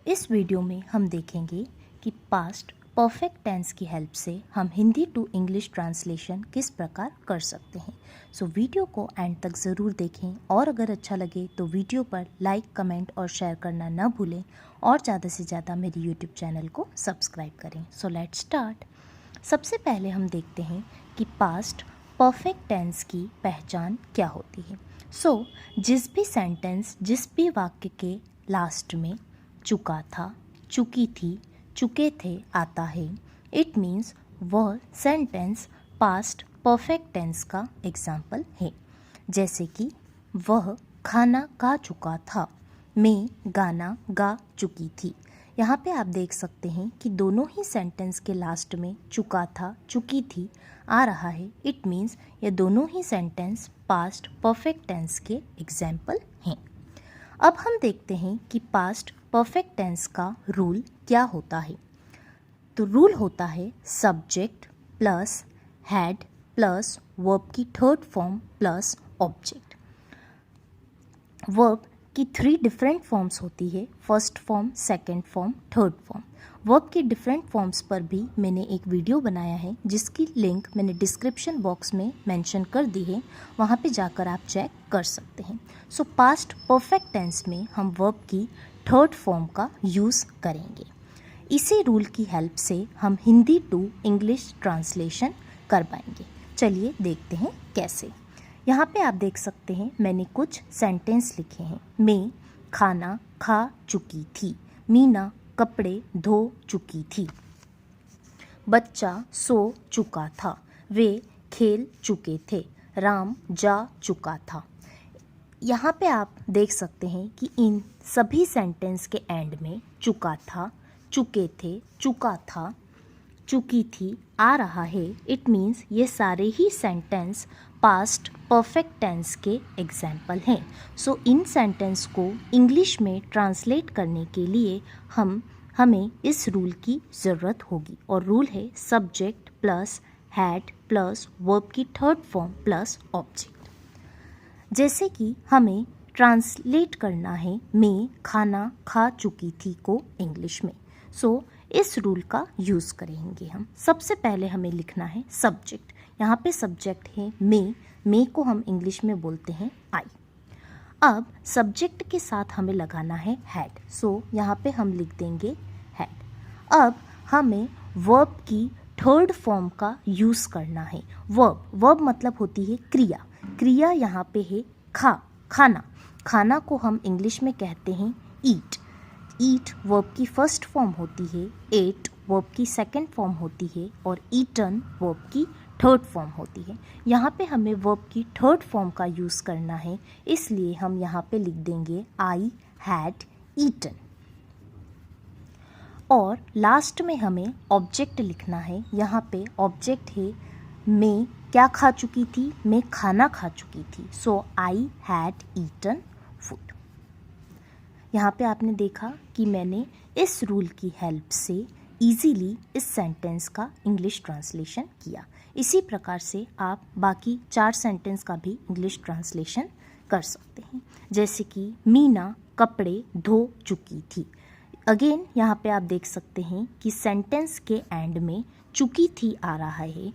इस वीडियो में हम देखेंगे कि पास्ट परफेक्ट टेंस की हेल्प से हम हिंदी टू इंग्लिश ट्रांसलेशन किस प्रकार कर सकते हैं। सो वीडियो को एंड तक ज़रूर देखें और अगर अच्छा लगे तो वीडियो पर लाइक, कमेंट और शेयर करना न भूलें और ज़्यादा से ज़्यादा मेरे यूट्यूब चैनल को सब्सक्राइब करें। So let's start. सबसे पहले हम देखते हैं कि पास्ट परफेक्ट टेंस की पहचान क्या होती है। जिस भी सेंटेंस, जिस भी वाक्य के लास्ट में चुका था, चुकी थी, चुके थे आता है, इट मीन्स वह सेंटेंस पास्ट परफेक्ट टेंस का एग्जाम्पल है। जैसे कि वह खाना खा चुका था, मैं गाना गा चुकी थी। यहाँ पे आप देख सकते हैं कि दोनों ही सेंटेंस के लास्ट में चुका था, चुकी थी आ रहा है। इट मीन्स ये दोनों ही सेंटेंस पास्ट परफेक्ट टेंस के एग्जाम्पल हैं। अब हम देखते हैं कि पास्ट परफेक्ट टेंस का रूल क्या होता है। तो रूल होता है subject plus had plus verb की third form plus object. Verb की 3 डिफरेंट फॉर्म्स होती है, first form, second form, third form. Verb के डिफरेंट फॉर्म्स पर भी मैंने एक वीडियो बनाया है जिसकी लिंक मैंने डिस्क्रिप्शन बॉक्स में मेंशन कर दी है, वहाँ पे जाकर आप चेक कर सकते हैं। पास्ट परफेक्ट टेंस में हम वर्ब की थर्ड फॉर्म का यूज़ करेंगे। इसी रूल की हेल्प से हम हिंदी टू इंग्लिश ट्रांसलेशन कर पाएंगे। चलिए देखते हैं कैसे। यहाँ पे आप देख सकते हैं मैंने कुछ सेंटेंस लिखे हैं। मैं खाना खा चुकी थी, मीना कपड़े धो चुकी थी, बच्चा सो चुका था, वे खेल चुके थे, राम जा चुका था। यहाँ पे आप देख सकते हैं कि इन सभी सेंटेंस के एंड में चुका था, चुके थे, चुका था, चुकी थी आ रहा है। इट मीन्स ये सारे ही सेंटेंस पास्ट परफेक्ट टेंस के एग्जाम्पल हैं। इन सेंटेंस को इंग्लिश में ट्रांसलेट करने के लिए हमें इस रूल की ज़रूरत होगी और रूल है subject plus had plus verb की थर्ड फॉर्म प्लस ऑब्जेक्ट। जैसे कि हमें ट्रांसलेट करना है मैं खाना खा चुकी थी को इंग्लिश में। इस रूल का यूज़ करेंगे हम। सबसे पहले हमें लिखना है सब्जेक्ट। यहाँ पे सब्जेक्ट है मैं को हम इंग्लिश में बोलते हैं आई। अब सब्जेक्ट के साथ हमें लगाना है हैड। यहाँ पे हम लिख देंगे हैड। अब हमें वर्ब की थर्ड फॉर्म का यूज़ करना है। वर्ब मतलब होती है क्रिया। क्रिया यहाँ पे है खाना। खाना को हम इंग्लिश में कहते हैं ईट। ईट वर्ब की फर्स्ट फॉर्म होती है, एट वर्ब की सेकंड फॉर्म होती है और ईटन वर्ब की थर्ड फॉर्म होती है। यहाँ पे हमें वर्ब की थर्ड फॉर्म का यूज़ करना है, इसलिए हम यहाँ पे लिख देंगे आई हैड ईटन। और लास्ट में हमें ऑब्जेक्ट लिखना है। यहाँ पे ऑब्जेक्ट है मैं क्या खा चुकी थी, मैं खाना खा चुकी थी। I had eaten food. यहाँ पे आपने देखा कि मैंने इस रूल की हेल्प से इजीली इस सेंटेंस का इंग्लिश ट्रांसलेशन किया। इसी प्रकार से आप बाकी 4 सेंटेंस का भी इंग्लिश ट्रांसलेशन कर सकते हैं। जैसे कि मीना कपड़े धो चुकी थी। अगेन यहाँ पे आप देख सकते हैं कि सेंटेंस के एंड में चुकी थी आ रहा है।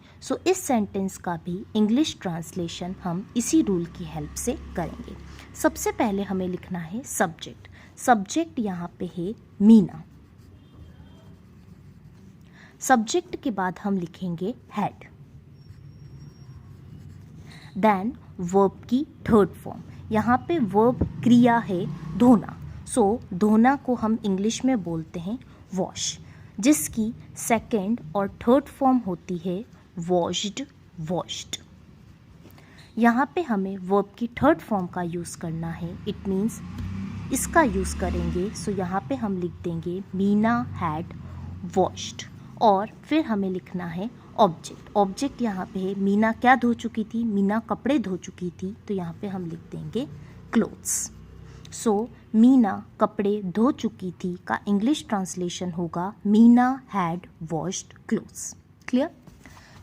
इस सेंटेंस का भी इंग्लिश ट्रांसलेशन हम इसी रूल की हेल्प से करेंगे। सबसे पहले हमें लिखना है सब्जेक्ट। सब्जेक्ट यहाँ पे है मीना। सब्जेक्ट के बाद हम लिखेंगे हैड। देन वर्ब की थर्ड फॉर्म। यहाँ पे वर्ब क्रिया है धोना। धोना को हम इंग्लिश में बोलते हैं वॉश, जिसकी सेकंड और थर्ड फॉर्म होती है वॉश्ड, वॉश्ड। यहाँ पे हमें वर्ब की थर्ड फॉर्म का यूज़ करना है। इट मीन्स इसका यूज़ करेंगे। यहाँ पे हम लिख देंगे मीना हैड वॉश्ड। और फिर हमें लिखना है ऑब्जेक्ट। ऑब्जेक्ट यहाँ पे है मीना क्या धो चुकी थी, मीना कपड़े धो चुकी थी, तो यहाँ पे हम लिख देंगे क्लोथ्स। मीना कपड़े धो चुकी थी का इंग्लिश ट्रांसलेशन होगा Meena had washed clothes. Clear?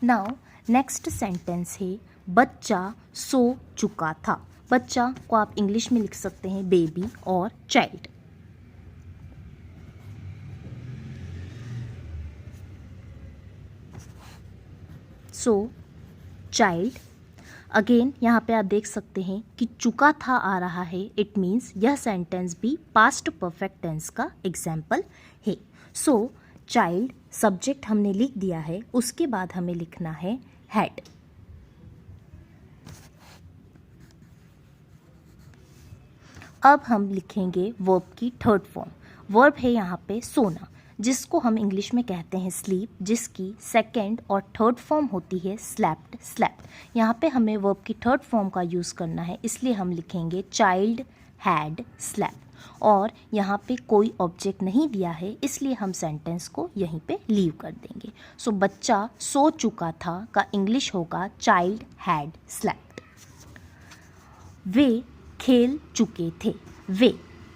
Now next sentence है बच्चा सो चुका था। बच्चा को आप इंग्लिश में लिख सकते हैं बेबी और चाइल्ड। सो चाइल्ड। अगेन यहाँ पे आप देख सकते हैं कि चुका था आ रहा है, इट मीन्स यह सेंटेंस भी पास्ट परफेक्ट टेंस का एग्जाम्पल है। सो चाइल्ड सब्जेक्ट हमने लिख दिया है, उसके बाद हमें लिखना है हैड। अब हम लिखेंगे वर्ब की थर्ड फॉर्म। वर्ब है यहाँ पे सोना, जिसको हम इंग्लिश में कहते हैं स्लीप, जिसकी सेकेंड और थर्ड फॉर्म होती है स्लैप्ड, स्लैप्ड। यहाँ पे हमें वर्ब की थर्ड फॉर्म का यूज़ करना है, इसलिए हम लिखेंगे चाइल्ड हैड स्लैप्ड। और यहाँ पे कोई ऑब्जेक्ट नहीं दिया है, इसलिए हम सेंटेंस को यहीं पे लीव कर देंगे। सो बच्चा सो चुका था का इंग्लिश होगा चाइल्ड हैड स्लैप्ड। वे खेल चुके थे।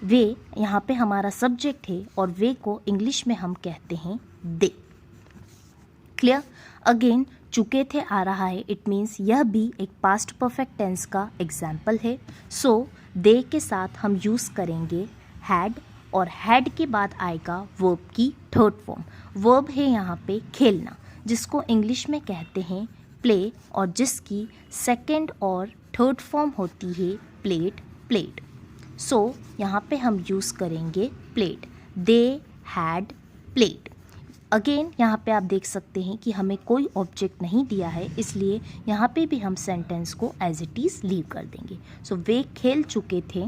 वे यहाँ पे हमारा सब्जेक्ट है और वे को इंग्लिश में हम कहते हैं दे। क्लियर? अगेन चुके थे आ रहा है, इट मीन्स यह भी एक पास्ट परफेक्ट टेंस का एग्जाम्पल है। सो दे के साथ हम यूज़ करेंगे हैड, और हैड के बाद आएगा वर्ब की थर्ड फॉर्म। वर्ब है यहाँ पे खेलना, जिसको इंग्लिश में कहते हैं प्ले, और जिसकी सेकेंड और थर्ड फॉर्म होती है प्लेड, प्लेड। सो यहाँ पे हम यूज़ करेंगे played. They had played. Again यहाँ पे आप देख सकते हैं कि हमें कोई ऑब्जेक्ट नहीं दिया है, इसलिए यहाँ पे भी हम सेंटेंस को एज इट इज़ लीव कर देंगे। सो वे खेल चुके थे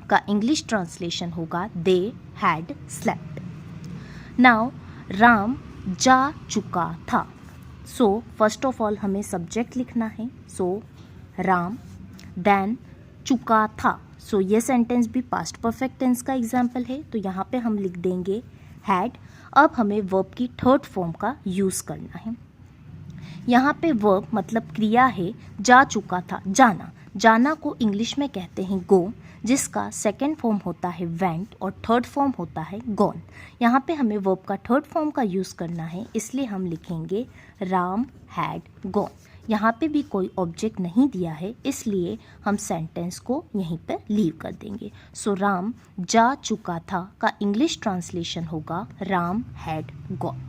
का इंग्लिश ट्रांसलेशन होगा they had slept. Now Ram जा चुका था। सो फर्स्ट ऑफ ऑल हमें सब्जेक्ट लिखना है, सो राम, देन चुका था। सो ये सेंटेंस भी पास्ट परफेक्ट टेंस का एग्जाम्पल है, तो यहाँ पे हम लिख देंगे हैड। अब हमें वर्ब की थर्ड फॉर्म का यूज़ करना है। यहाँ पे वर्ब मतलब क्रिया है, जा चुका था, जाना। जाना को इंग्लिश में कहते हैं गो, जिसका सेकेंड फॉर्म होता है वेंट और थर्ड फॉर्म होता है गॉन। यहाँ पे हमें वर्ब का थर्ड फॉर्म का यूज़ करना है, इसलिए हम लिखेंगे राम हैड गॉन। यहाँ पे भी कोई ऑब्जेक्ट नहीं दिया है, इसलिए हम सेंटेंस को यहीं पर लीव कर देंगे। सो राम जा चुका था का इंग्लिश ट्रांसलेशन होगा राम हैड गॉन।